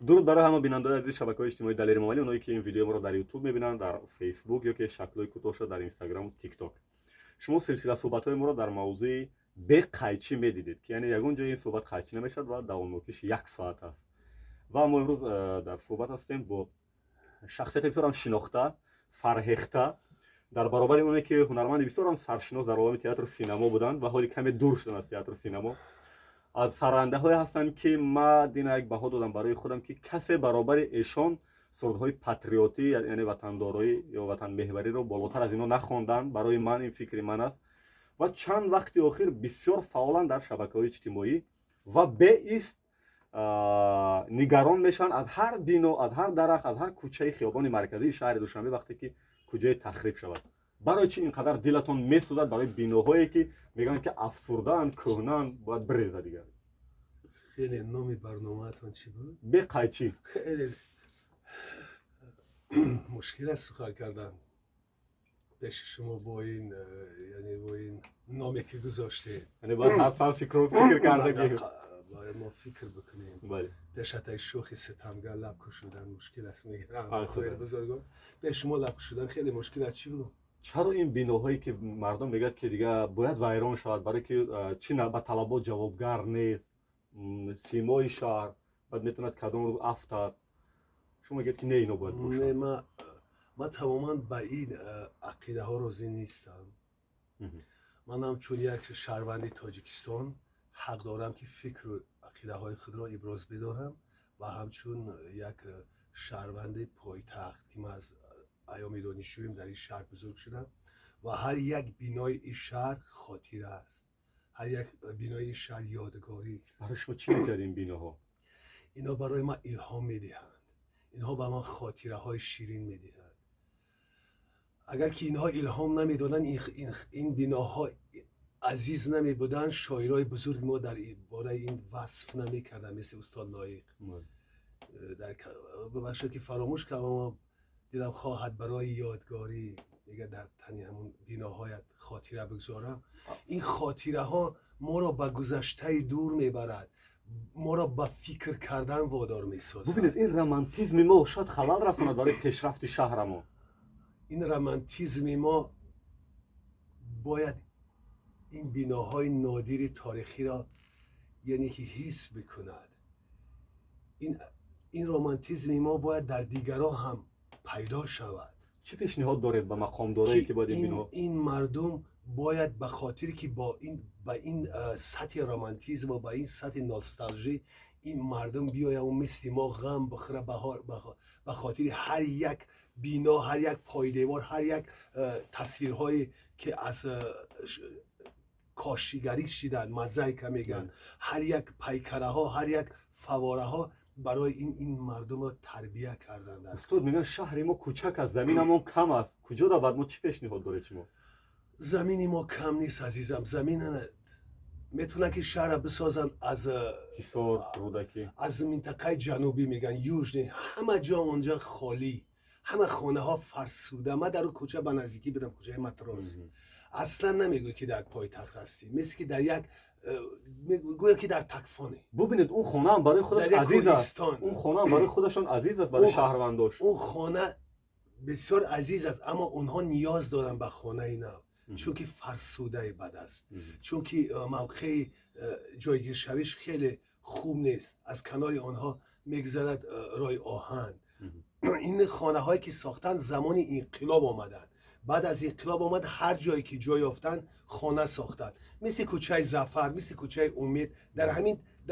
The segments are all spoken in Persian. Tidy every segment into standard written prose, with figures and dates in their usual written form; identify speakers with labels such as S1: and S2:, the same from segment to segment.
S1: درود برای همه بینندگان عزیز شبکه‌های اجتماعی دلیر ممالی، اونایی که این ویدیو ما رو در یوتیوب می‌بینن، در فیسبوک یا که شکل‌های کوتاهش در اینستاگرام و تیک تاک. شما سلسله صحبت‌های ما رو در موضوع به قایچی می‌دیدید که یعنی یگان جای این صحبت قایچی نمی‌شد و دوام مدتش 1 ساعت است. و ما امروز در صحبت هستیم با شخصیت بسیار هم شناخته، فرهیخته در برابر اونایی که هنرمند بسیار هم سرشناس در عالم تئاتر سینما بودن و حالی کمی دور شدن از تئاتر سینما. از سرنده های هستند که ما دینا یک بها دادم برای خودم که کسی برابر ایشان سرودهای پاتریوتی یعنی وطنداری یا وطن محوری رو بالاتر از اینا نخواندن. برای من این فکر من است و چند وقتی اخیر بسیار فعالن در شبکه‌های اجتماعی و به است نگران میشن از هر بینو، از هر درخت، از هر کوچه خیابان مرکزی شهر دوشنبه وقتی که کوچه تخریب شود. برای چی اینقدر دلتون میسوزد برای بینوهایی که میگن که افسرده‌اند، کهنه‌اند، باید بریزه دیگر؟
S2: خیلی نامی برنامه‌تون چی بود؟
S1: به قایچی.
S2: خیلی مشکل است سخن کردن پیش شما با این یعنی با این نامی که گذاشته.
S1: یعنی باید حتما فکر کرده که
S2: باید ما فکر بکنیم.
S1: بله.
S2: پیشتای شوخی ستمگر لب کشیدن مشکل است میگم. خیر بزرگان به شما لب کشیدن خیلی مشکل است. چی بود؟
S1: چرا این بیناهایی که مردم میگن که دیگه باید ویران شود برای که چی به طلبات جوابگر نیست، سیمای شهر بعد میتوند کدام روز افتاد، شما میگید که نه اینو باید باشد؟
S2: نه، ما تماما با این عقیده ها راضی نیستم. من هم چون یک شهروند تاجیکستان حق دارم که فکر و عقیده های خود را ابراز بدارم و همچون یک شهروند پایتخت که من از ایام دانشجویم در این شهر بزرگ شدم و هر یک بینای این شهر خاطره است، هر یک بینای این شهر یادگاری.
S1: برای شما چی میکرد این بیناها؟
S2: اینا برای ما الهام میدهند، اینها به ما خاطره های شیرین میدهند. اگر که اینها الهام نمیدادن این بناها عزیز نمی بودن، شاعرای بزرگ ما در باره این وصف نمی کردن مثل استاد لایق. در ببخشید که فراموش کردم، اما دیدم خواهد برای یادگاری دیگه در تنی همون بناهایت خاطره بگذارم. این خاطره ها ما را به گذشته دور میبرد، ما را به فکر کردن وادار میسازد.
S1: ببینید این رمانتیزم ما شاید خلل رساند برای پیشرفت شهر ما. این
S2: رمانتیزم ما باید این بناهای نادر تاریخی را یعنی که حس بکند. این رمانتیزم ما باید در دیگران هم پیدا شود.
S1: چه پیشنهاد دارید به مقامدارایی که باید
S2: این مردم باید به خاطر که با این سطح رمانتیزم و با این سطح نوستالژی این مردم بیاید و مثل ما غم بخوره به خاطر هر یک بینا، هر یک پایدیوار، هر یک تصویرهایی که از کاشیگری شدن، مزایک میگن، هر یک پیکره ها، هر یک فواره ها برای این مردم رو تربیت کردن.
S1: استاد میگن شهر ما کوچک است، زمینمون کم است. کجا را بعد ما چی پیشنهاد دارید شما؟
S2: زمین ما کم نیست عزیزم. زمین میتونه که شهر بسازن از
S1: کیسار، رودکی،
S2: از منطقه جنوبی میگن یوژنی، همه جا اونجا خالی، همه خانه ها فرسوده. من در اون کوچه به نزدیکی بدم، کوچه متراس. اصلا نمیگوی که در پایتخت هستی، مثل که در یک گویا که در تکفانه.
S1: ببینید اون خانه هم برای خودش عزیز است. اون خانه هم برای خودشون عزیز است، برای شهرونداش.
S2: اون خانه بسیار عزیز است، اما اونها نیاز دارن به خانه اینا، چون که فرسوده بد است، چون که موقع جایگیر شویش خیلی خوب نیست. از کنار آنها میگذرد رای آهن. این خانه هایی که ساختن زمان انقلاب آمدن، بعد از انقلاب آمد هر جایی که جای یافتن خانه ساختن، مثل کوچه ظفر، مثل کوچه امید، در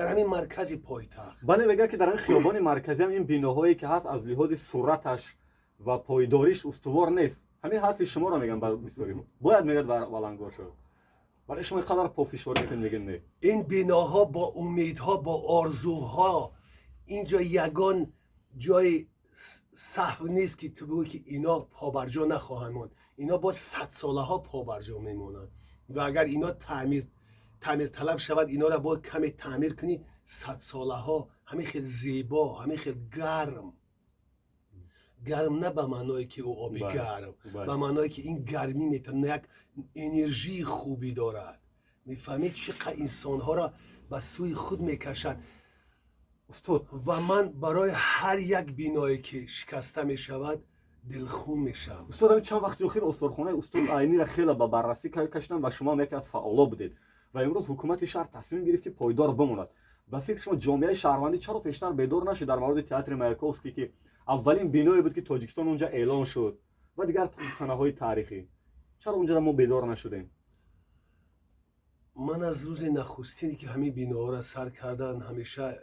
S2: همین مرکز پایتخت.
S1: بله، میگه که در این خیابان مرکزی هم این بیناهایی که هست از لحاظ صورتش و پایداریش استوار نیست. همین حرف شما رو میگم برای بسیاری باید میگه ولنگار شد. ولی شما اینقدر پافشاری میکنید میگن نه.
S2: این بناها با امیدها، با آرزوها، اینجا یگان جای صحو نیست که تو بگوی که اینا پابرجا نخواهند ماند. اینا با 100 ساله ها پابرجا میمونند و اگر اینا تعمیر طلب شود، اینا را با کمی تعمیر کنی، 100 ساله ها همین خیلی زیبا، همین خیلی گرم نه به معنای که او آبی گرم، به معنای که این گرمی میتونه یک انرژی خوبی دارد. میفهمید چقدر انسان ها را به سوی خود میکشد.
S1: استاد
S2: و من برای هر یک بینایی که شکسته می شود دلخون میشم.
S1: استاد همین چند وقت اخیر استادخانه استاد عینی را خیلی به بررسی کشیدم و شما هم یکی از فعالا بودید و امروز حکومت شهر تصمیم گرفت که پایدار بماند. به فکر شما جامعه شهروندی چرا پیشتر بیدار نشد در مورد تئاتر مایاکوفسکی که اولین بینایی بود که تاجیکستان اونجا اعلان شد و دیگر صحنه‌های تاریخی، چرا اونجا ما بیدار نشدیم؟
S2: من از روز نخستینی که همین بیناها را سر کردن همیشه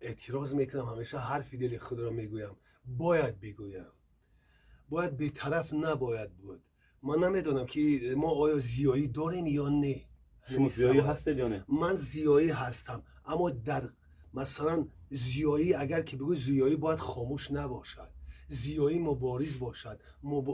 S2: اعتراض میکنم، همیشه حرفی دل خود را میگویم. باید بگویم، باید بی‌طرف نباید بود. من نمیدونم که ما آیا زیایی داریم یا نه.
S1: شما زیایی هستید یا نه؟
S2: من زیایی هستم، اما در مثلا زیایی اگر که بگوی زیایی باید خاموش نباشد، زیایی مبارز باشد،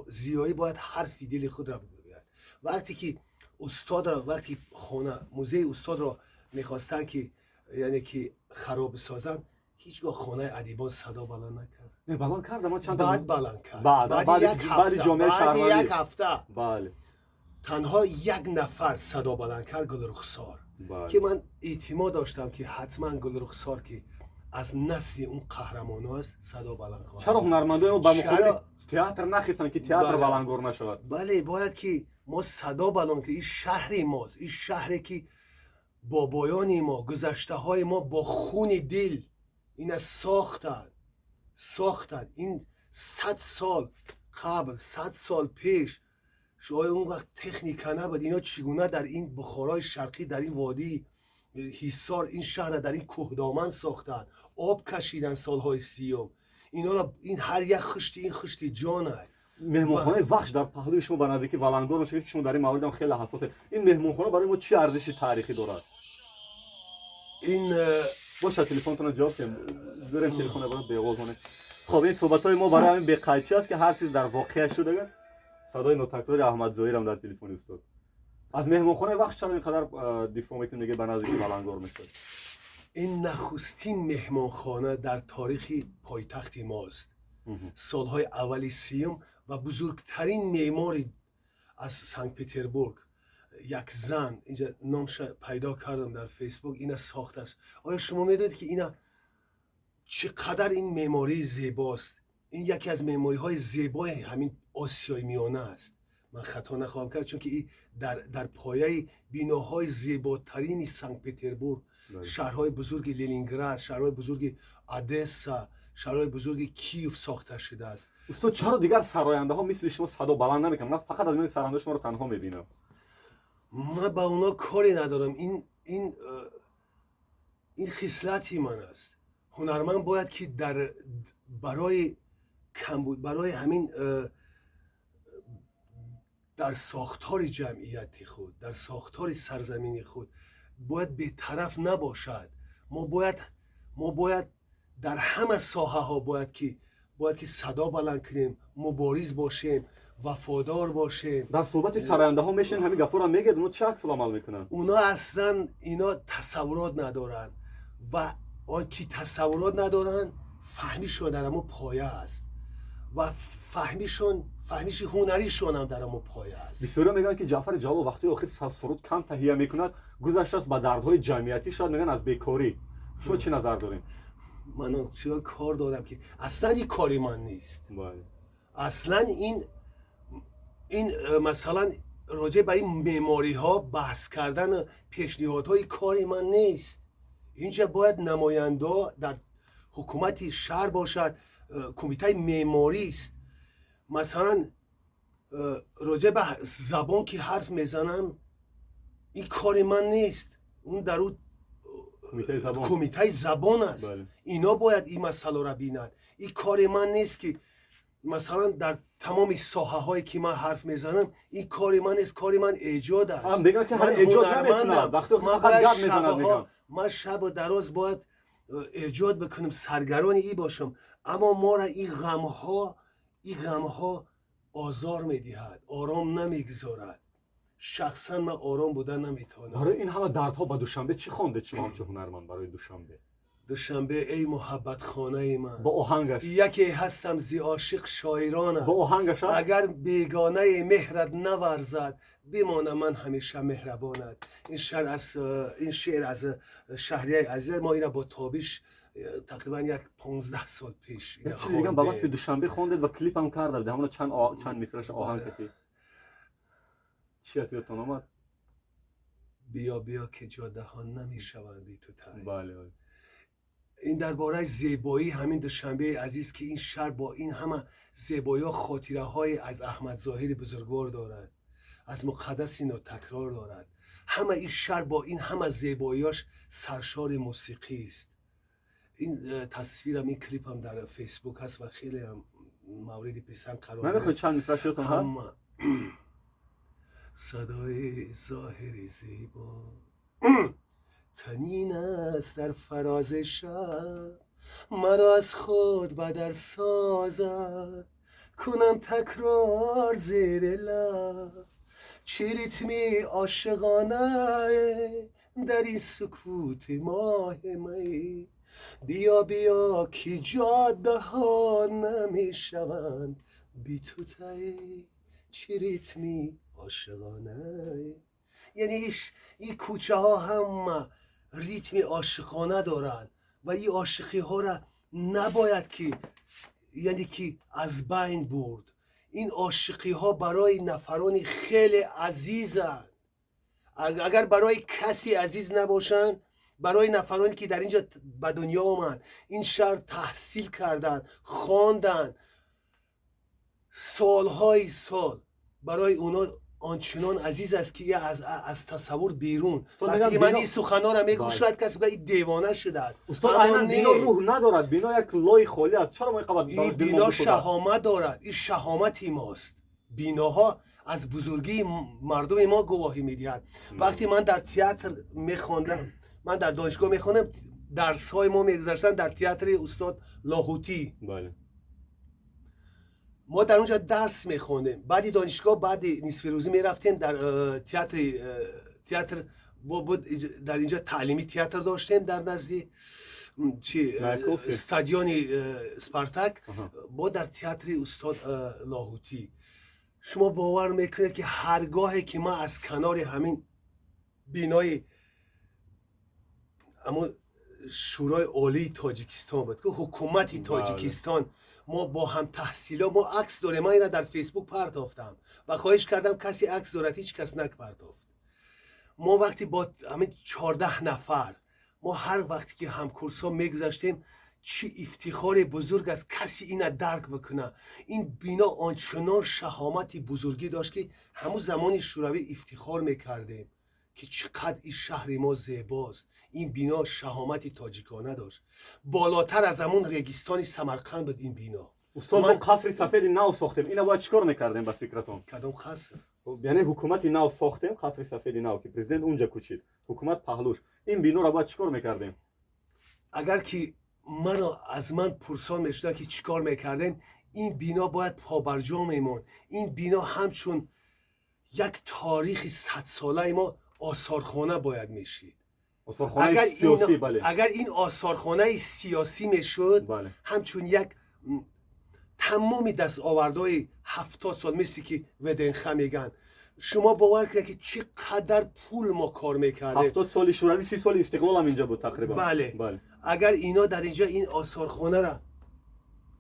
S2: زیایی باید حرفی دل خود را بگوید. وقتی که استاد را، وقتی خانه موزه استاد را میخواستن که یعنی که خراب سازن، هیچگاه خانه ادیبان صدا بلند نکرد.
S1: نه بلند کرد، اما چند
S2: بعد بلند کرد.
S1: بعد جامعه شهروندی.
S2: بعد یک هفته
S1: بله.
S2: تنها یک نفر صدا بلند کرد، گلرخسار.
S1: بله.
S2: که من اعتماد داشتم که حتما گلرخسار که از نسل اون قهرمان است صدا بلند خواهد.
S1: چرا هنرمندان ما با مخالف تئاتر نخواستن که تئاتر بلندگور نشود؟
S2: بله باید که ما صدا بلند که این شهر ماست، این شهری که بابایان ما، گذشته های ما با خون دل این ساختن این 100 سال قبل، 100 سال پیش. شاید اون وقت تکنیک نبود، اینا چگونه در این بخارای شرقی، در این وادی حصار این شهر در این کوهدامن ساختن، آب کشیدن سالهای 30. اینا این هر یک خشتی، این خشتی جانه.
S1: مهمانخانه وحش در پهلوی شما به نزدیکی ولنگور میشه که شما در این مورد هم خیلی حساسه. این مهمانخانه برای ما چی ارزش تاریخی دارد؟
S2: این
S1: باشه تلفنتون رو جواب کنیم، بریم تلفن برات بیغوز کنه. خب این صحبت‌های ما برای همین بی‌قیچی است که هر چیز در واقع شده. صدای نوتکدار احمد ظاهر هم در تلفن استاد. از مهمانخانه وقت چرا اینقدر دفاع میکنه دیگه به نزدیکی ولنگور میشه؟ این
S2: نخستین مهمانخانه در تاریخ پایتخت ماست. سالهای اولی 30 و بزرگترین معماری از سنت پترزبورگ، یک زن، اینجا نامش پیدا کردم در فیسبوک، اینا ساخته است. آیا شما میدونید که اینا چقدر این معماری زیباست؟ این یکی از معماری های زیبای همین آسیای میانه است. من خطا نخواهم کرد چون که در پایه بیناهای زیباترین سنت پترزبورگ، شهرهای بزرگ لنینگراد، شهرهای بزرگ آدسا، شهرهای بزرگ کیف ساخته شده است.
S1: استاد چرا دیگر سراینده ها مثل شما صدا بلند نمیکنن؟ من فقط از این سراینده شما رو تنها میبینم.
S2: من با اونا کاری ندارم. این خصلتی من است. هنرمند باید که برای همین در ساختار جمعیت خود، در ساختار سرزمین خود باید بی‌طرف نباشد. ما باید در همه ساحه ها باید که صدا بلند کنیم، مبارز باشیم، وفادار باشیم.
S1: در صحبت سراینده ها میشین همین گپا رو میگید، اونا چه عکس العمل میکنن؟
S2: اونا اصلا تصورات ندارن و آن کی تصورات ندارن فهمیشون در همون پایه است و فهمیش هنریشون هم در همون پایه است.
S1: بسیاری میگن که جعفر جلال وقتی آخر سرود کم تهیه میکند گذشته است با دردهای جمعیتی، شاید میگن از بیکاری. شما چی نظر دارین؟
S2: من چرا کار دارم که اصلا این کاری من نیست.
S1: بله.
S2: اصلا این مثلا راجع به این معماری ها بحث کردن، پیشنهادهای کاری من نیست. اینجا باید نماینده در حکومت شهر باشد، کمیته معماری است. مثلا راجع به زبان که حرف میزنم این کار من نیست، اون در اون کمیته زبان است.
S1: بله.
S2: اینا باید این مسئله را بینند. این کار من نیست که مثلا در تمام ساحه هایی که من حرف میزنم این کار من نیست. کار من ایجاد است.
S1: هم دیگه که هر ایجاد نمیتونه، وقتی فقط گپ میزنن میگم
S2: من شب و دراز باید ایجاد بکنم، سرگران ای باشم، اما ما را این غم ها آزار میدهد، آرام نمیگذارد. شخصا من آرام بودن نمیتونم.
S1: برای این همه دردها با دوشنبه چی خوانده شما همچون هنرمند برای دوشنبه؟
S2: دوشنبه ای محبت خانه من،
S1: با آهنگش
S2: یکی هستم زی عاشق شاعرانم،
S1: با آهنگش
S2: اگر بیگانه مهرت نورزد بمانم من همیشه مهربانت. این شعر از شهریه عزیز ما اینا با تابش تقریبا یک 15 سال پیش
S1: یک چیز دیگه بابا فی دوشنبه خوندید و کلیپ هم کرده همون چند مصرش آهنگ کردی چی از یادتون اومد؟
S2: بیا بیا که جاده ها نمیشوند بی تو تایی.
S1: بله.
S2: این درباره زیبایی همین دوشنبه عزیز که این شهر با این همه زیبایی ها خاطره های از احمد ظاهر بزرگوار دارد، از مقدس اینو تکرار دارد. همه این شهر با این همه زیباییاش سرشار موسیقی است. این تصویرم این کلیپ هم در فیسبوک هست و خیلی هم موردی پسند قرار
S1: من بخواد چند مصرش یادتون هست؟
S2: صدای ظاهری زیبا تنین است در فراز شب، مرا از خود بدل سازد، کنم تکرار زیر لب، چه ریتمی عاشقانه در این سکوت ماه می. بیا بیا که جاده ها نمی شوند بی تو تایی، چه ریتمی عاشقانه. یعنی این کوچه ها هم ریتم عاشقانه دارن و این عاشقی ها را نباید که یعنی که از بین برد. این عاشقی ها برای نفرانی خیلی عزیزن. اگر برای کسی عزیز نباشن، برای نفرانی که در اینجا به دنیا آمدن، این شهر تحصیل کردن، خواندن سالهای سال، برای اونا آنچنان عزیز است که از تصور بیرون. وقتی من این سخنان را میگم شاید کسی بگه این دیوانه شده است.
S1: استاد اینا بینا روح ندارد، بینا یک لای خالی است. چرا ما اینقدر
S2: این بینا شهامت دارد، این شهامتی ماست. بیناها از بزرگی مردم ما گواهی میدهند. وقتی من در تئاتر میخواندم، من در دانشگاه میخواندم، درس‌های ما میگذشتن در تئاتر استاد لاهوتی.
S1: بله.
S2: ما در اونجا درس میخوندیم، بعد دانشگاه بعد نصف روزی میرفتیم در تئاتر در اینجا تعلیمی تئاتر داشتیم در نزدیک استادیون اسپارتاک. با در تئاتر استاد لاهوتی. شما باور میکنید که هرگاهی که ما از کنار همین بینای اما شورای عالی تاجیکستان بود که حکومت تاجیکستان، ما با هم تحصیلا ما عکس داریم. من اینا در فیسبوک پرتافتم و خواهش کردم کسی عکس دارد، هیچ کس نپرتافت. ما وقتی با همین 14 نفر ما هر وقتی که همکورسا میگذاشتیم، چی افتخار بزرگ است کسی اینا درک بکنه. این بینا آنچنان شهامتی بزرگی داشت که همون زمان شوروی افتخار میکردیم که چقدر این شهر ما زیباست. این بینا شهامتی تاجیکانه داشت، بالاتر از همون رگستان سمرقند بود این بینا.
S1: استاد ما قصر سفید نو ساختیم، اینا باید چیکار میکردیم به فکرتون؟
S2: کدام قصر؟
S1: یعنی حکومت نو ساختیم، قصر سفید نو که پرزیدنت اونجا کوچید، حکومت پهلوش. این بینا را باید چیکار میکردیم؟
S2: اگر که از من پرسان میشد که چیکار میکردیم، این بینا باید پابرجا میمون. این بینا همچون یک تاریخ 100 ساله ما آثارخانه باید میشید.
S1: آثارخانه سیاسی. بله.
S2: اگر این آثارخانه سیاسی میشد،
S1: بله.
S2: همچون یک تمامی دستاوردهای 70 سال مثل که ودنخه میگن، شما باور کنید که چقدر پول ما کار میکردیم.
S1: 70 سال شوروی 30 سال استقلال هم اینجا بود تقریبا.
S2: بله. اگر اینا در اینجا این آثارخانه را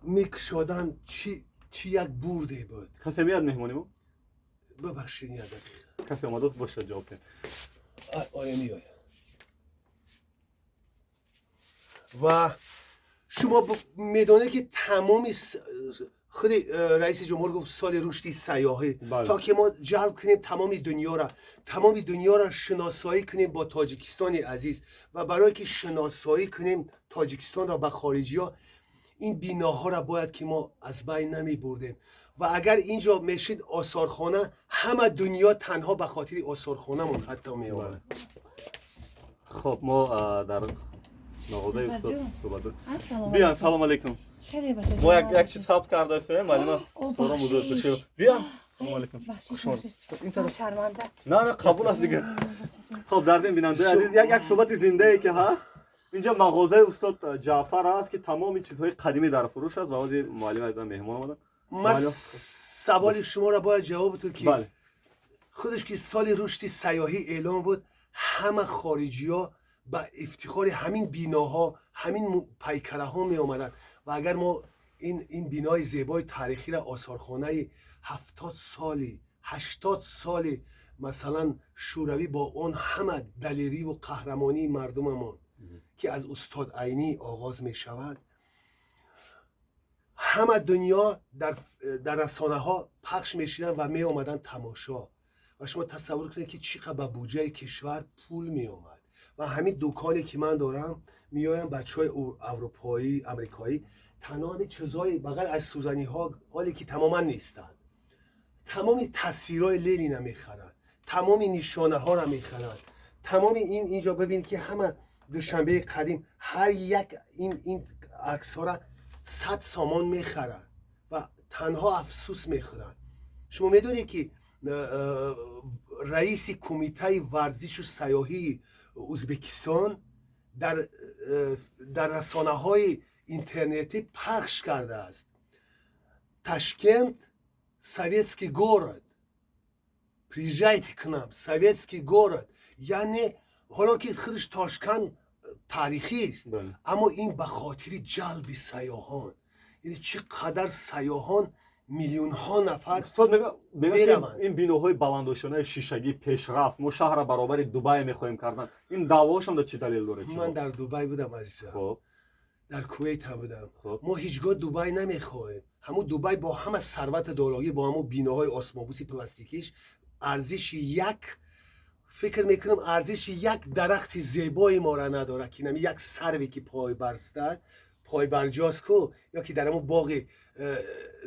S2: میکشادن چی یک برده بود.
S1: کسی میاد مهمونی ما؟
S2: ببخشید یه دقیقه.
S1: کسی اومده باشه جواب کن.
S2: آیا میاد. و شما میدونه که تمامی خود رئیس جمهور گفت سال رشدی سیاحی، تا که ما جلب کنیم تمامی دنیا را شناسایی کنیم با تاجیکستان عزیز. و برای که شناسایی کنیم تاجیکستان را به خارجی ها، این بیناها را باید که ما از بین نمی بردیم. و اگر اینجا میشید آثارخانه، همه دنیا تنها به خاطر آثارخانه من حتی می آمد.
S1: خب ما در نهاده استاد صحبت بیان. سلام علیکم. ما یک چیز ثبت کرده هستیم معلومه سلام بزرگ بشه. بیان. سلام علیکم. این طرف
S3: شرمنده.
S1: نه قبول است دیگه. خب در ضمن بیننده عزیز یک صحبت زنده ای که هست. اینجا مغازه استاد جعفر است که تمام چیزهای قدیمی در فروش است و بعضی معلم عزیزان مهمان اومدن.
S2: من سوال شما را باید جواب تو که
S1: بله.
S2: خودش که سال رشد سیاحی اعلام بود، همه خارجی ها با افتخار همین بیناها، همین پیکره ها می آمدن و اگر ما این بینای زیبای تاریخی را آثارخانه 70 سالی 80 سالی مثلا شوروی با اون همه دلیری و قهرمانی مردممون که از استاد عینی آغاز می شود، همه دنیا در رسانه ها پخش می شدن و می آمدن تماشا و شما تصور کنید که چقدر به بودجه کشور پول می آمد و همین دکانی که من دارم میایم بچهای اروپایی امریکایی تنها همین چیزای بغل از سوزنی ها حالی که تماما نیستن، تمامی تصویرهای لنین میخرن، تمامی نشانه ها را میخرن، تمامی اینجا ببینید که همه دوشنبه قدیم هر یک این عکس ها را 100 سامان میخرن و تنها افسوس میخورن. شما میدونید که رئیس کمیته ورزش و سیاحی ازبکستان در رسانه های اینترنتی پخش کرده است تاشکент советский город приезжайте к нам советский город، یعنی حالا که خودش تاشکند تاریخی است اما این به خاطر جلب سیاحان، یعنی چقدر سیاحان میلیون ها نفر
S1: میگن این بیناهای بلندشانه شیشگی پیشرفت ما شهر برابر دبی میخوایم کردن، این دعواشون در چه دلیل داره؟
S2: من در دبی بودم عزیزم،
S1: خب
S2: در کویت هم بودم.
S1: خب.
S2: ما هیچگاه دبی نمیخوایم، همون دبی با همه ثروت دلاری با همون بیناهای آسمابوسی پلاستیکیش ارزش فکر میکنم ارزش یک درخت زیبای ما را نداره که نمی یک سروی که پای برسته پای برجاست کو یا که در همون باغ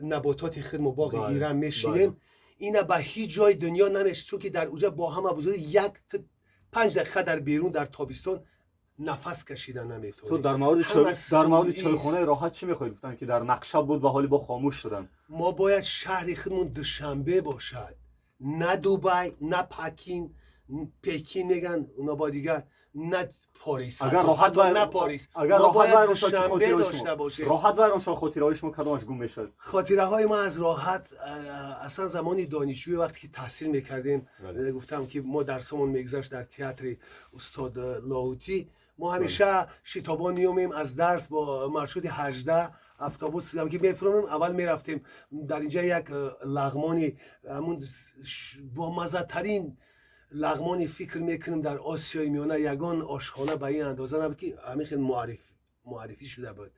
S2: نباتات خود ما باغ ایران میشینیم اینا به هیچ جای دنیا نمیشه، چون که در اونجا با همه بزرگ 5 دقیقه در بیرون در تابستان نفس کشیدن نمیتونه.
S1: تو در مورد چایخانه راحت چی میخوای؟ گفتن که در نقشه بود و حالی با خاموش شدن.
S2: ما باید شهر خودمون دوشنبه باشد، نه دبی، نه پکین میگن اونا با دیگه، نه پاریس.
S1: اگر راحت
S2: نه پاریس،
S1: اگر
S2: ما باید
S1: دوشنبه
S2: داشته باشیم.
S1: راحت وایران شما خاطره‌های شما کدومش گم میشه؟
S2: خاطره های ما از راحت اصلا زمانی دانشجوی وقتی که تحصیل میکردیم گفتم که ما درسمون میگذشت در تئاتر استاد لاهوتی، ما همیشه شتابان میومیم از درس با مرشد 18 اتوبوس که میفرمیم اول میرفتیم در اینجا یک لغمانی همون با مزه ترین لغمانی فکر میکنیم در آسیای میانه یگان آشخانه به این اندازه نبود که همین خیلی معرفی شده بود.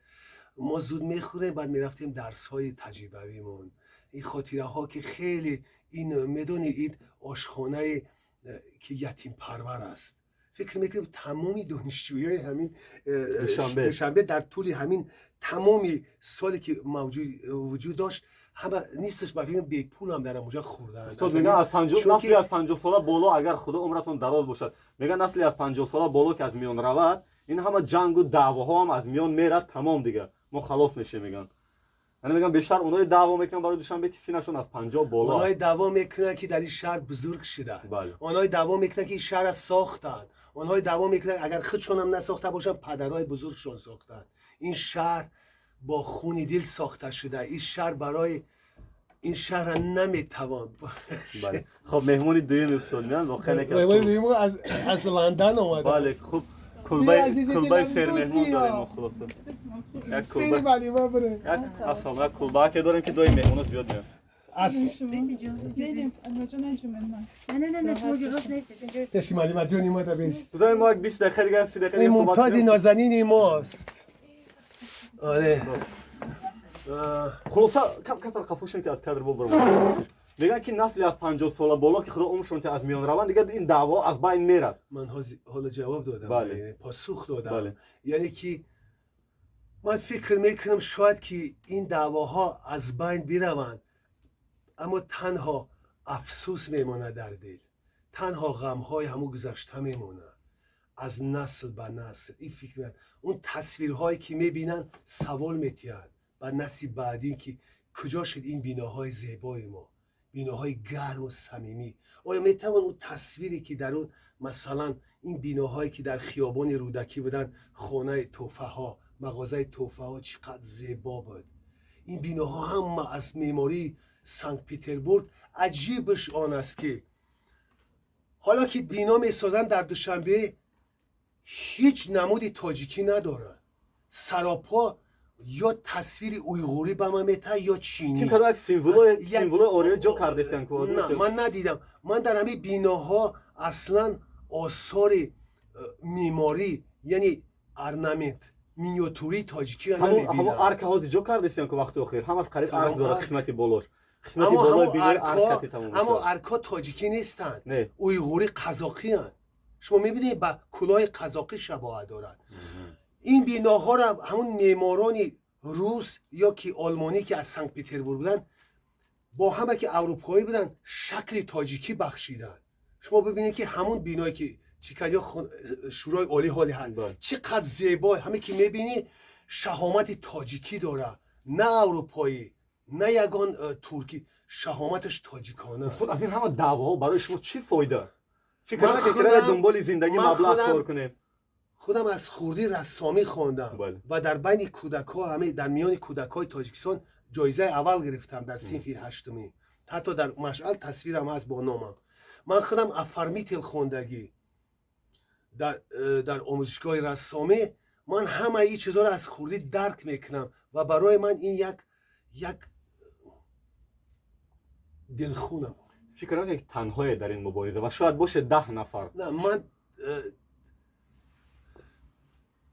S2: ما زود میخوریم بعد میرفتیم درس های تجربویمون. این خاطره ها که خیلی این میدونی این آشخانه که یتیم پرور است. فکر میکنم تمامی دانشجویای همین دوشنبه در طول همین تمامی سالی که وجود داشت همه نیستش با فکر بی پول هم در اونجا خوردن.
S1: استاد میگن از 50 نسلی از 50 ساله بالا اگر خدا عمرتون دراز باشد، میگن نسلی از 50 ساله بالا که از میان رود این همه جنگ و دعواها هم از میان میره، تمام دیگه ما خلاص میشه. میگن یعنی میگن بیشتر اونای دعوا میکنن برای دوشنبه کسی نشون از 50 بالا،
S2: اونای دعوا میکنن که در این شهر بزرگ شدن، اونای دعوا میکنن که این شهر ساختن، اونای دعوا میکنن اگر خودشون هم نساخته باشن پدرای بزرگشون ساختن. این شهر با خون دل ساخته شده، این شهر برای این شهر نمیتوان.
S1: بله خب مهمونی دویم استاد میان واقعا که
S2: مهمونی دویم از لندن اومده.
S1: بله خوب کلبه سر مهمون داریم ما خلاصه یک کلبه اصلا یک کلبه که داریم که دوی مهمون زیاد میان
S2: نه شما جلوس نیستید تشمالی مدیونی ما تا بیش
S1: تو ما 20 دقیقه دیگه 30 دقیقه
S2: این ممتاز نازنین ماست. آره
S1: خلاصه کمتر قفوشیم که از کادر برم. میگن که نسلی از 50 ساله بالا که خدا عمرشون که از میان روند دیگه این دعوا از بین میره.
S2: من حالا جواب دادم،
S1: بله.
S2: پاسخ دادم.
S1: بله.
S2: یعنی که من فکر میکنم شاید که این دعواها از بین بروند اما تنها افسوس میمونه در دل، تنها غمهای همون گذشته میمونه از نسل به نسل. این فکر میکنم اون تصویرهایی که میبینن سوال میتیند و نسل بعدی که کجا شد این بیناهای زیبای ما، بیناهای گرم و صمیمی. آیا میتوان اون تصویری که در اون مثلا این بیناهایی که در خیابان رودکی بودن، خانه توفه ها، مغازه توفه ها چقدر زیبا بود. این بیناها هم از معماری سنت پترزبورگ عجیبش آن است که حالا که بینا میسازن در دوشنبه هیچ نمودی تاجیکی ندارن. سراپا یا تصویر اویغوری به من میته یا چینی.
S1: کی کدوم سیمبول اوریو جو کاردسیان کو؟
S2: نه من ندیدم. من در همین بیناها اصلا آثار معماری یعنی ارنامنت مینیاتوری تاجیکی را نمیبینم.
S1: همون ارک هاوز جو کاردسیان کو وقتی اخیر همش قریب ارک داره قسمتی بالور.
S2: اما ارکا تاجیکی نیستن. اویغوری قزاقی هن. شما میبینید با کلاه قزاقی شباهت دارن. این بیناها را همون معماران روس یا که آلمانی که از سنت پترزبورگ بودن با همه که اروپایی بودن شکل تاجیکی بخشیدن. شما ببینید که همون بینایی که چیکاریا شورای عالی حالی هست چقدر زیبا، همه که میبینی شهامت تاجیکی داره، نه اروپایی نه یگان ترکی، شهامتش تاجیکانه.
S1: خود از این همه دعواها برای شما چی فایده؟ فکر نکنید که دنبال زندگی مبلغ کار کنه.
S2: خودم از خوردی رسامی خواندم و در بین کودک‌ها همه در میان کودک‌های تاجیکستان جایزه اول گرفتم در صنف هشتمی. حتی در مشعل تصویرم هست با نامم. من خودم افرمیتل خوندگی در آموزشگاه رسامی، من همه این چیزا رو از خوردی درک میکنم و برای من این یک دلخونم.
S1: فکر نکنید که تنهایی در این مبارزه و شاید باشه 10 نفر.
S2: نه من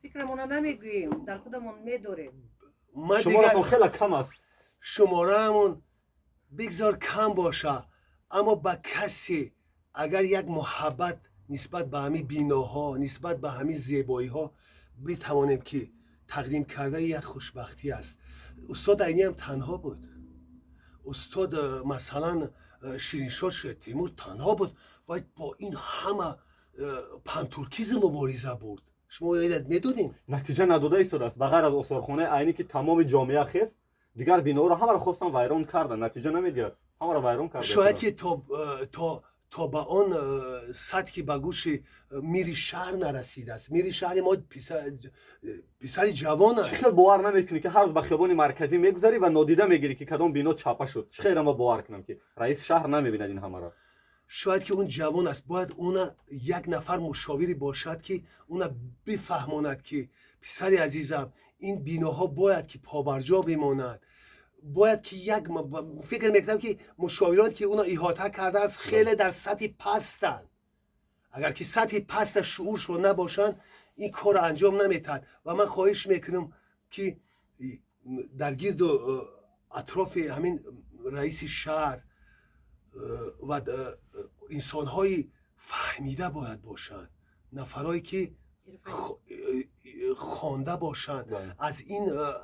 S3: فکرمون نمیگوییم، در خودمون میداریم.
S1: شمارتون خیلی کم است.
S2: شمارهمون بگذار کم باشه، اما با کسی اگر یک محبت نسبت به همین بیناها، نسبت به همین زیبایی ها بتوانیم که تقدیم کرده یک خوشبختی است. استاد عینی هم تنها بود. استاد مثلا شیرین‌شاه تیمور تنها بود و با این همه پانتورکیزم مبارزه بود. شما میدونین
S1: نتیجه نداده ایستاده است. بغیر از استخوانه عینی که تمام جامعه خیز دیگر بنا رو همه رو خواستن ویران کردن، نتیجه نمیدید، همه رو ویران کردن.
S2: شاید که تا به آن سطح که به گوش میری شهر نرسیده است. میری شهر ما پسر جوان است.
S1: چخیل باور نمیکنی که هر روز به خیابان مرکزی میگذری و نادیده میگیری که کدام بنا چاپه شد. چخیل ما باور کنم که رئیس شهر نمیبیند این همه را.
S2: شاید که اون جوان است، باید اون یک نفر مشاوری باشد که اون بفهماند که پسر عزیزم این بیناها باید که پابرجا بماند. باید که فکر میکنم که مشاوران که اونا احاطه کرده است خیلی در سطح پستن. اگر که سطح پست شعورشون نباشن این کار انجام نمیتن و من خواهش میکنم که در گرد اطراف همین رئیس شهر و انسان‌های فهمیده باید باشن، نفرایی که خوانده باشن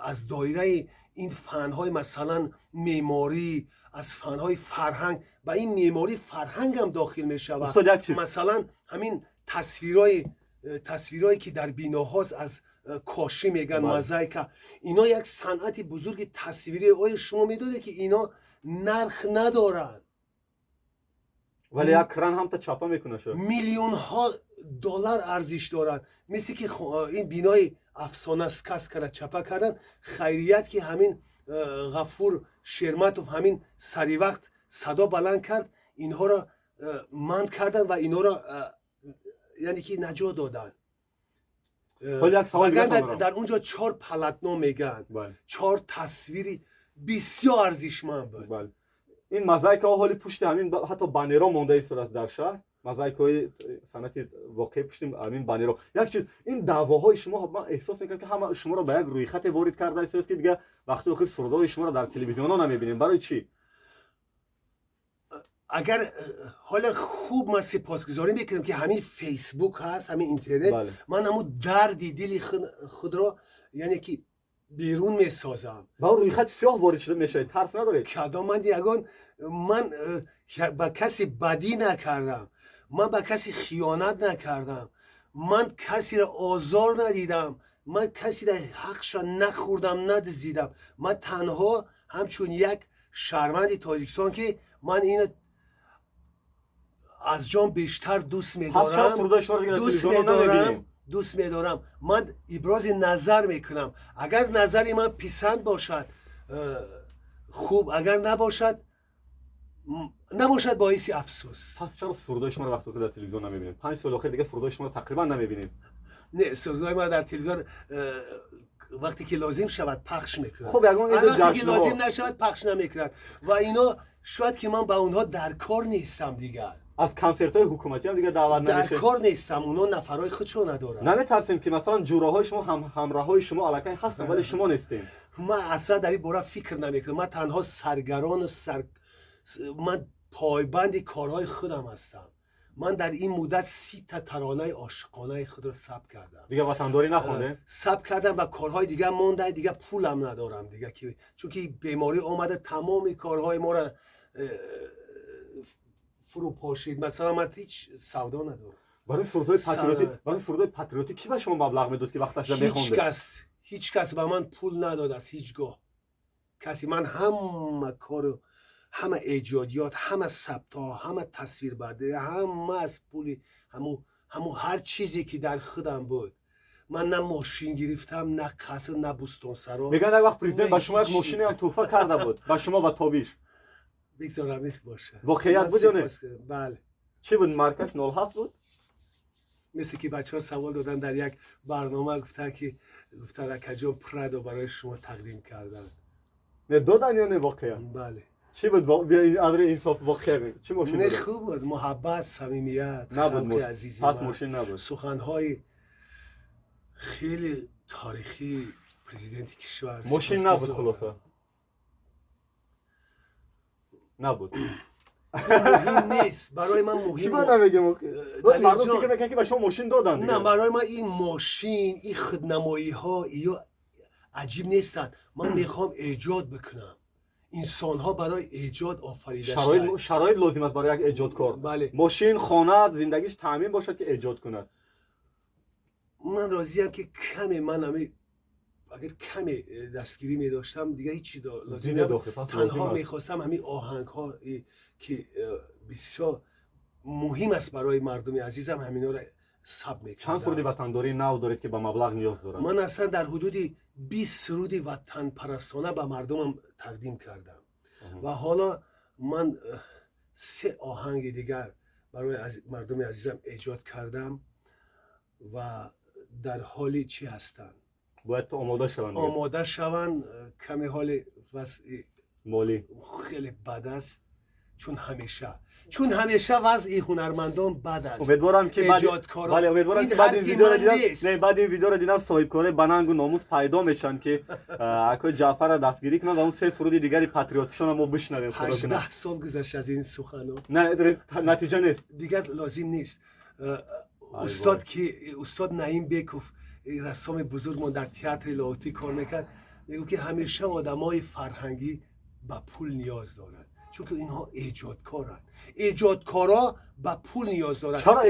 S2: از دایره این فن‌های مثلا معماری، از فن‌های فرهنگ. با این معماری فرهنگ هم داخل میشه. مثلا همین تصویرایی که در بیناهاست از کاشی میگن مزایکا، اینا یک صنعت بزرگ تصویری. آیا شما میدونید که اینا نرخ ندارن؟
S1: ولی یک کران هم تا چاپا میکنه شد.
S2: میلیون ها دلار ارزش دارن. مثل که این بینای افسانه سکس کرد چاپا کردن، خیریت که همین غفور شرمتوف همین سری وقت صدا بلند کرد، اینها را مند کردن و اینها را یعنی که نجات دادن. در اونجا 4 پلتنا میگن، 4 تصویری بسیار ارزشمند بود.
S1: این مزایکا حالی پشت همین حتی بانرها مونده ایستاده در شهر، مزایکای صنعتی واقعی پشت همین بانرها. یک چیز این دعواهای شما، من احساس میکنم که همه شما رو به یک روی خط وارد کرده است که دیگه وقتی آخر سردای شما رو در تلویزیون ها نمیبینیم. برای چی؟
S2: اگر حالا خوب ما سپاسگزاری میکنم که همین فیسبوک هست، همین اینترنت. من همون دردی دلی خود را یعنی که بیرون میسازم.
S1: با روی خط سیاه وارد شده میشه، ترس نداره؟
S2: کدام من دیگان من با کسی بدی نکردم، من با کسی خیانت نکردم، من کسی را آزار ندیدم، من کسی را حقش نخوردم ندزدیدم. من تنها همچون یک شهروند تاجیکستان که من این از جان بیشتر دوست میدارم، من ابراز نظر میکنم. اگر نظری من پسند باشد خوب، اگر نباشد باعث افسوس.
S1: پس چرا سردای شما رو وقتی که در تلویزیون نمیبینیم؟ 5 سال اخیر دیگه سردای شما رو تقریبا نمیبینیم.
S2: نه صدای ما در تلویزیون وقتی که لازم شود پخش میکنن.
S1: خب یگان این
S2: وقتی که لازم نشود پخش نمیکنن و اینا شاید که من با اونها در کار نیستم دیگر.
S1: از کنسرت های حکومتی هم دیگه دعوت
S2: در
S1: نمیشه.
S2: کار نیستم، اونا نفرای خودشو ندارن.
S1: نمیترسیم که مثلا جوراهای شما همراهای شما علاقه هستن ولی شما نیستین.
S2: من اصلا در این باره فکر نمیکنم. من تنها سرگران و من پایبند کارهای خودم هستم. من در این مدت 30 تا ترانه عاشقانه خود رو ثبت کردم.
S1: دیگه وطنداری نخونده؟
S2: ثبت کردم و کارهای دیگه مونده، دیگه پولم ندارم دیگه که چون که بیماری اومده تمام کارهای ما رو فرو پاشید. مثلا من هیچ سودا ندارم.
S1: برای سرودای پاتریوتی کی به شما مبلغ میداد که وقتش رو میخونده؟
S2: هیچ کس به من پول نداد از هیچگاه. کسی من همه کارو، همه ایجادیات، همه ثبت‌ها، همه تصویربرداری، همه از پولی همو هر چیزی که در خودم بود. من نه ماشین گرفتم، نه قصر، نه بوستانسرا.
S1: میگن یک وقت پرزیدنت به شما یک ماشین هم تحفه کرده بود، به شما و تابیش.
S2: بگذارم باشه.
S1: واقعیت بود یا نه؟
S2: بله.
S1: چی بود مارکش 07 بود؟
S2: مثل که بچه‌ها سوال دادن در یک برنامه گفتن که رکجان پرادو برای شما تقدیم کردن.
S1: نه دادن یا نه واقعا؟
S2: بله.
S1: چی بود از روی انصاف واقعا چی ماشین بود؟
S2: نه خوب بود، محبت، صمیمیت،
S1: نبود
S2: عزیزی.
S1: پس ماشین نبود.
S2: سخن‌های خیلی تاریخی پرزیدنت کشور.
S1: ماشین نبود خلاصه. نبود.
S2: مهم نیست برای من مهم.
S1: چی من نمیگم مردم فکر میکنن که به شما ماشین دادن دیگه.
S2: نه برای من این ماشین، این خودنمایی ها یا عجیب نیستن. من میخوام ایجاد بکنم. انسان ها برای ایجاد آفریده شدن.
S1: شرایط لازم است برای یک ایجادکار.
S2: بله.
S1: ماشین، خانه، زندگیش تامین باشد که ایجاد کنه.
S2: من راضیم که کمی من اگر کمی دستگیری می داشتم دیگه هیچی لازم نبود. تنها میخواستم همین آهنگ ها که بسیار مهم است برای مردم عزیزم همینا رو ثبت میکردم.
S1: چند سرودی وطنداری نو دارید که به مبلغ نیاز دارد؟
S2: من اصلا در حدود 20 سرودی وطن پرستانه به مردمم تقدیم کردم. و حالا من 3 آهنگ دیگر برای مردم عزیزم ایجاد کردم و در حالی چی هستن؟
S1: باید تو آماده شوند.
S2: کمی حال وضع
S1: مالی
S2: خیلی بد است چون همیشه وضع هنرمندان بد است.
S1: امیدوارم که امیدوارم که بعد این ویدیو رو دیدن صاحب کاره بننگ و ناموس پیدا میشن که اکو جعفر رو دستگیری کنن و اون 3 سرود دیگری پاتریوتیشون ما بشنویم.
S2: 18 سال گذشت از این سخنو.
S1: نه نتیجه نیست
S2: دیگه لازم نیست. استاد نعیم بیکوف رسام بزرگ ما در تئاتر لاهوتی کار میکرد، میگه که همیشه آدمای فرهنگی به پول نیاز دارن چون که اینها ایجادکارن. ایجادکارا به پول نیاز دارن.
S1: چرا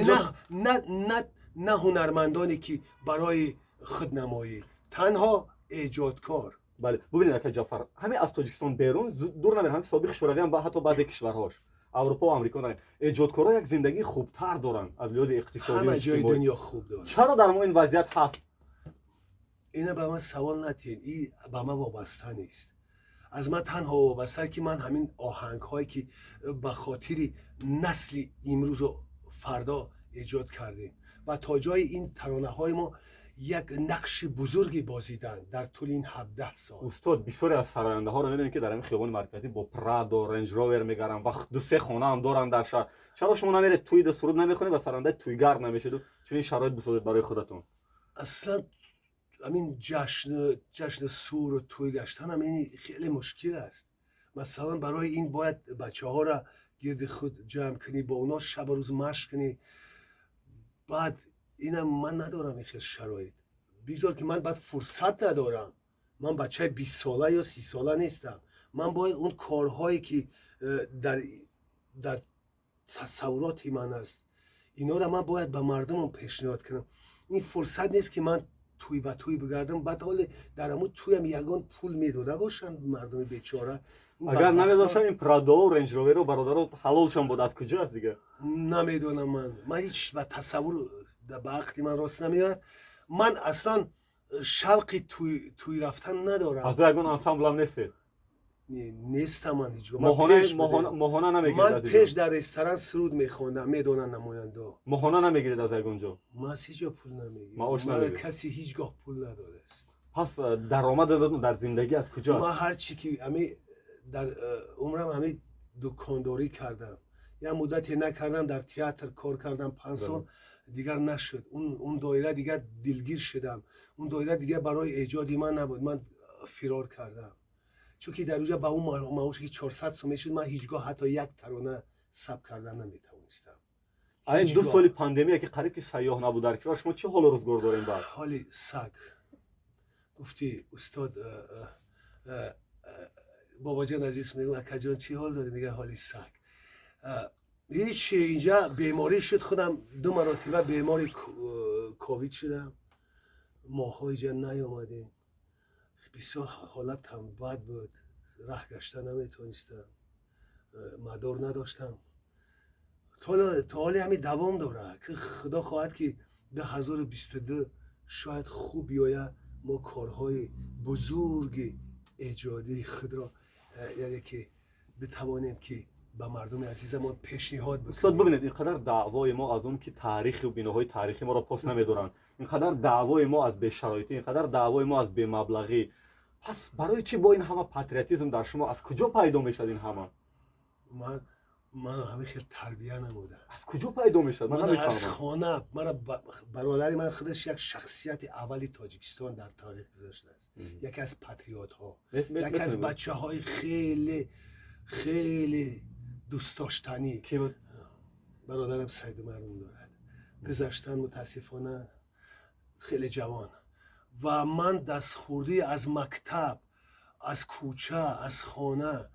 S2: نه هنرمندانی که برای خودنمایی، تنها ایجادکار.
S1: بله ببینید که جعفر همین از تاجیکستان بیرون دور نمیره، همین سابق شوروی هم حتی بعضی کشورهاش اروپا و آمریکا دارن ایجادکارا یک زندگی خوبتر دارن از لحاظ اقتصادی.
S2: همه جای دنیا خوب دارن.
S1: چرا در ما این وضعیت هست؟
S2: اینا به من سوال نتین، این به من وابسته نیست. از من تنها وابسته که من همین آهنگ هایی که به خاطر نسل امروز و فردا ایجاد کردیم و تا جای این ترانه های ما یک نقش بزرگی بازیدن در طول این 17 سال.
S1: استاد بسیاری از سراینده ها رو می‌بینید که در این خیابان مرکزی با پرادو رنج روور میگردن و 2-3 خانه هم دارن در شهر. چرا شما نمیرید توی د سرود نمیخونید و سرنده تویگر نمیشید و چون این شرایط بسازید برای خودتون؟
S2: اصلا همین جشن سور و توی گشتن همین خیلی مشکل است. مثلا برای این باید بچه ها را گرد خود جمع کنی، با اونا شب و روز مشق کنی. بعد اینم من ندارم این خیلی شرایط. بگذار که من بعد فرصت ندارم. من بچه 20 ساله یا 30 ساله نیستم. من باید اون کارهایی که در تصورات من است اینا را من باید به مردمم پیشنهاد کنم. این فرصت نیست که من توی بگردم بعد حال در همون تویم یگان پول میداده باشن مردم بیچاره.
S1: اگر نمیداشتن این پرادو و رنج روور و برادر حلالشان بود از کجا است دیگه؟
S2: نمیدونم. من هیچ به تصور به عقل من راست نمیاد. من اصلا شوقی توی رفتن ندارم.
S1: از یگان انسامبل هم نیستید؟
S2: نیستم من هیچگاه.
S1: ماهانه نمیگیرید
S2: من
S1: از
S2: پیش
S1: اینجا؟
S2: در رستوران سرود میخوندم میدونن نماینده.
S1: ماهانه نمیگیرید از اونجا؟
S2: ما از هیچ جا پول نمیگیرم.
S1: معاش
S2: من
S1: نمیگیرید؟
S2: کسی هیچگاه پول نداره است.
S1: پس درآمدتون در زندگی از
S2: ما
S1: کجاست؟
S2: هر چی که در عمرم دکانداری کردم. یه مدتی نکردم، در تئاتر کار کردم 5 سال دیگر نشد. اون دایره دیگر دلگیر شدم. اون دایره دیگر برای ایجادی من نبود. من فرار کردم. چون که در اونجا با اون معاشی که 400 سوم شد، من هیچگاه حتی یک ترانه ثبت کردن نمیتونستم.
S1: این 2 سال پاندمی که قریب که سیاح نبود در کشور، شما چه حال روزگار دارین بعد؟
S2: حالی سگ. گفتی استاد بابا جان عزیز، میگم اکا جان چی حال داری؟ میگه حالی سگ. هیچ اینجا بیماری شد، خودم 2 مرتبه بیماری کووید شدم. ماهای جا نیامدیم. بسیار حالت هم بد بود. راه گشته نمیتونستم. مدار نداشتم. تا حالی همین دوام داره که خدا خواهد که 2022 شاید خوب بیاید. ما کارهای بزرگ ایجادی خود را یعنی که بتوانیم که به مردم عزیزمون پیشنهاد بکنیم.
S1: استاد ببینید اینقدر دعوای ما از اون که تاریخی و بناهای تاریخی ما را پاس نمیدارن، اینقدر دعوای ما از بی شرایطی، اینقدر دعوای ما از بی مبلغی، پس برای چی با این همه پاتریوتیسم در شما از کجا پیدا میشد این همه؟
S2: من همه خیلی تربیه نمودم.
S1: از کجا پیدا میشد؟ من
S2: از
S1: نمیفهمم.
S2: خانه برادر من خودش یک شخصیت اولی تاجیکستان در تاریخ گذاشته است. یکی از پاتریوت ها، یکی از بچه های خیلی خیلی دوست داشتنی.
S1: کی بود؟
S2: برادرم سید مرحوم دارد. گذشتن متاسفانه خیلی جوان. و من دست خورده از مکتب، از کوچه، از خانه،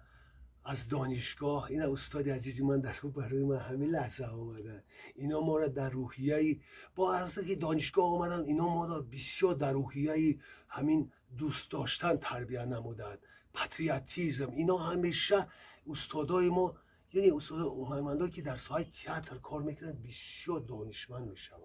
S2: از دانشگاه، این استاد عزیزی من در برای من همه لحظه آمدن. اینا ما را در روحیه با از که دانشگاه آمدن، اینا ما را بسیار در روحیه همین دوست داشتن تربیت نمودن. پاتریوتیسم، اینا همیشه استادای ما، یعنی استاد هنرمندایی که در ساحه تئاتر کار میکنن بسیار دانشمند میشوند.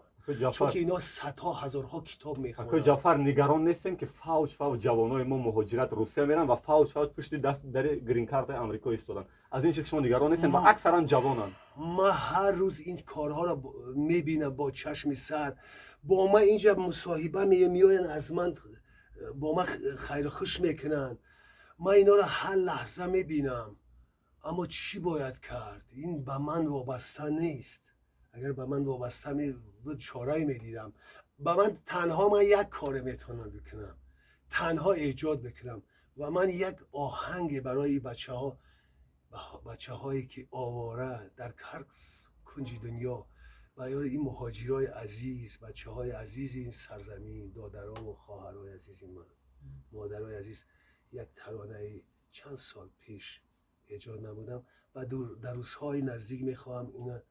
S2: چون که اینا صدها هزارها کتاب میخونن.
S1: اکو جعفر نگران نیستین که فوج جوانای ما مهاجرت روسیه میرن و فوج پشت دست در گرین کارت آمریکا ایستادن؟ از این چیز شما نگران نیستین؟ و اکثرا جوانن.
S2: ما هر روز این کارها را میبینم با چشم سر. با ما اینجا مصاحبه میاین، از من با ما خیر خوش میکنن. ما اینا را هر لحظه میبینم. اما چی باید کرد؟ این به من وابسته نیست. اگر به من وابسته بود چاره‌ای میدیدم. به من تنها یک کار میتونم بکنم، تنها ایجاد بکنم. و من یک آهنگ برای بچه هایی که آواره در هر کنج دنیا، برای این مهاجرای عزیز، بچه های عزیز این سرزمین، دادران و خواهرای عزیز من، مادرای عزیز، یک ترانه چند سال پیش ایجاد نمودم و در روزهای نزدیک میخواهم اینا